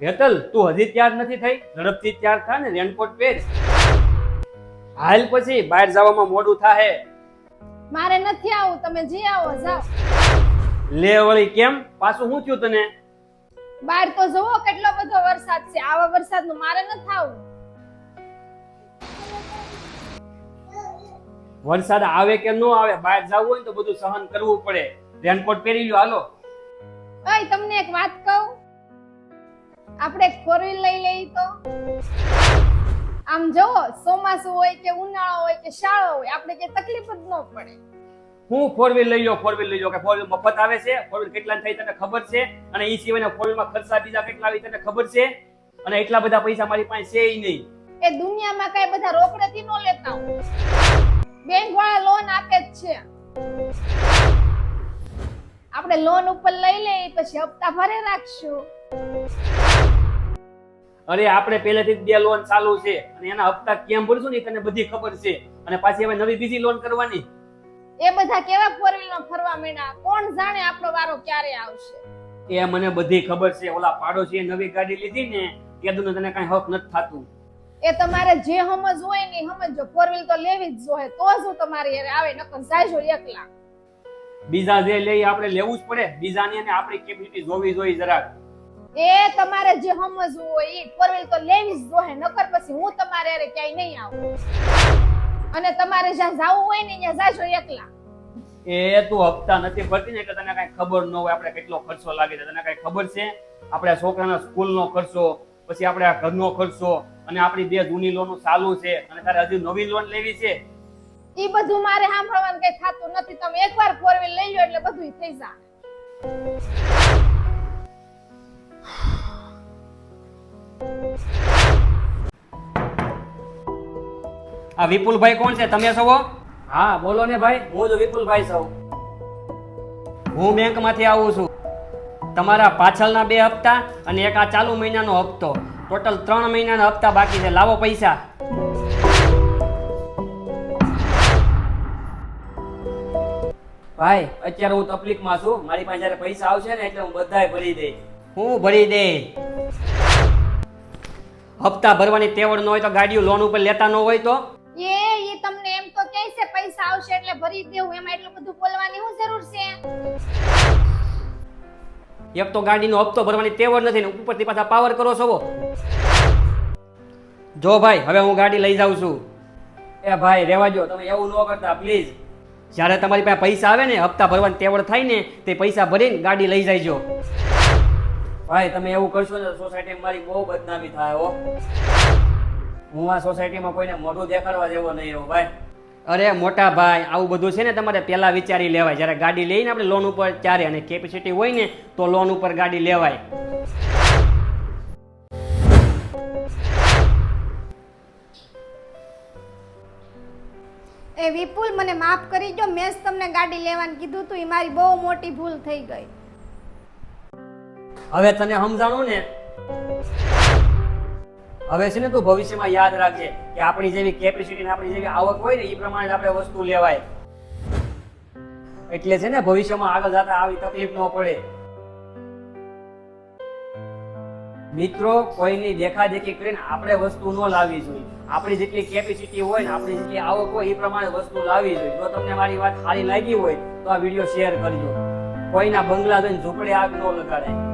હેતલ, તું હજી તૈયાર નથી થઈ? ઝડપથી તૈયાર થા ને, રેનકોટ પહેર. હાલ, પછી બહાર જવામાં મોડું થાહે. મારે નથી આવું, તમે જે આવો જાઓ. લે વળી, કેમ? પાછું શું થયું તને? બહાર તો જોવો કેટલો બધો વરસાદ છે. આવા વરસાદનું મારે નથી આવું. વરસાદ આવે કે ન આવે, બહાર જવું હોય ને તો બધું સહન કરવું પડે. રેનકોટ પહેરી લ્યો, હાલો. ઓય, તમને એક વાત કહું, આપણે ફોર વ્હીલ લઈ લઈ તો. આમ જોવો, ચોમાસું હોય કે ઉનાળો હોય કે શાળો હોય, આપણે કઈ તકલીફ જ ન પડે. હું ફોર વ્હીલ લઈ લો, ફોર વ્હીલ લઈ લો કે ફોર વ્હીલ મફત આવે છે? ફોર વ્હીલ કેટલા થઈ તને ખબર છે? અને એ સિવાયના ફોર વ્હીલમાં ખર્ચા બીજા કેટલા આવી તને ખબર છે? અને એટલા બધા પૈસા મારી પાસે છે ય નહીં. એ દુનિયામાં કઈ બધા રોકડેથી ન લેતા હોય. બેંક વાળા લોન આપે જ છે. આપણે લોન ઉપર લઈ લઈ, પછી હપ્તા ભરે રાખશું. અરે, આપણે પહેલેથી જ 2 લોન ચાલુ છે અને એના હપ્તા કેમ ભરશું ને તને બધી ખબર છે. અને પાછી હવે નવી બીજી લોન કરવાની. એ બધા કેવા ફોર વ્હીલ માં ફરવા માંડ્યા, કોણ જાણે આપણો વારો ક્યારે આવશે. એ મને બધી ખબર છે. ઓલા પાડોશીએ નવી ગાડી લીધી ને, તેદુને તને કઈ હક નથી થાતું. એ તમારે જે સમજ હોય ને સમજો. ફોર વ્હીલ તો લેવી જ જોઈએ, તો જ હું તમારી હારે આવે, નકર જાયજો એકલા. બીજા જે લઈ આપણે લેવું જ પડે. બીજાની અને આપણી કેપેસિટી જોવી જોઈએ જરાક. એ તમારે જે સમજવું હોય એ ફોર વ્હીલ તો લેવી જ જોઈએ, નકર પછી હું તમારે હારે ક્યાંય નહીં આવું. અને તમારે જ્યાં જાવું હોય ને ત્યાં જાજો એકલા. એ તું હપ્તા નથી ભરતી ને એટલે તને કઈ ખબર ન હોય આપણે કેટલો ખર્ચો લાગે છે. તને કઈ ખબર છે? આપણા છોકરાના સ્કૂલનો ખર્ચો, પછી આપણે આ ઘરનો ખર્ચો, અને આપણી 2 જૂની લોનો ચાલુ છે, અને તારે હજી નવી લોન લેવી છે. ઈ બધું મારે સાંભળવાનું કઈ થાતું નથી. તમે એકવાર ફોર વ્હીલ લઈ લો એટલે બધું થઈ જાય. આ વિપુલભાઈ કોણ છે? તમે છો? હા, બોલો ને ભાઈ. હું જ વિપુલભાઈ છું. હું બેંકમાંથી આવું છું. તમારા પાછળના 2 હપ્તા અને એક આ ચાલુ મહિનાનો હપ્તો, ટોટલ 3 મહિનાના હપ્તા બાકી છે. લાવો પૈસા. ભાઈ, અત્યારે હું તકલીફમાં છું. મારી પાસે જયારે પૈસા આવશે ને એટલે હું બધાય ભરી દઈ. હું ભરી દે. હપ્તા ભરવાની તેવડ ન હોય તો ગાડીઓ લોન ઉપર લેતા ન હોય તો? એ તમને એમ તો કહે છે પૈસા આવશે એટલે ભરી દેવું, એમાં એટલું બધું બોલવાની શું જરૂર છે? એક તો ગાડીનો હપ્તો ભરવાની તેવડ નથી ને ઉપરથી પાછા પાવર કરો છો. જો ભાઈ, હવે હું ગાડી લઈ જાઉં છું. એ ભાઈ, રહેવા દો, તમે એવું ન કરતા પ્લીઝ. જ્યારે તમારી પાસે પૈસા આવે ને, હપ્તા ભરવાની તેવડ થાય ને, તે પૈસા ભરીને ગાડી લઈ જાયજો. ભાઈ, તમે એવું કરશો ને સોસાયટીમાં મારી બહુ બદનામી થાય હો. હું આ સોસાયટીમાં કોઈને મોઢું દેખાડવા જેવો નહીં રહું ભાઈ. અરે મોટા ભાઈ, આવું બધું છે ને તમારે પહેલા વિચારી લેવાય. જ્યારે ગાડી લઈને આપણે લોન ઉપર ત્યારે, અને કેપેસિટી હોય ને તો લોન ઉપર ગાડી લેવાય. એ વિપુલ, મને માફ કરી દો. મેં જ તમને ગાડી લેવાનું કીધું હતું. એ મારી બહુ મોટી ભૂલ થઈ ગઈ. હવે તને સમજાણું ને. હવે છે ને તું ભવિષ્યમાં યાદ રાખજે કે આપણી જેવી કેપેસિટી ને આપણી જેવી આવક હોય ને એ પ્રમાણે આપણે વસ્તુ લેવાય. એટલે છે ને ભવિષ્યમાં આગળ જતા આવી તકલીફ ન પડે. મિત્રો, કોઈની દેખાદેખી કરીને આપણે વસ્તુ ન લાવવી જોઈએ. આપણી જેટલી કેપેસિટી હોય ને આપણી જેટલી આવક હોય એ પ્રમાણે વસ્તુ લાવવી જોઈએ. જો તમને મારી વાત સારી લાગી હોય તો આ વિડીયો શેર કરજો. કોઈના બંગલા જોઈને ઝૂંપડે આગ ન લગાડાય.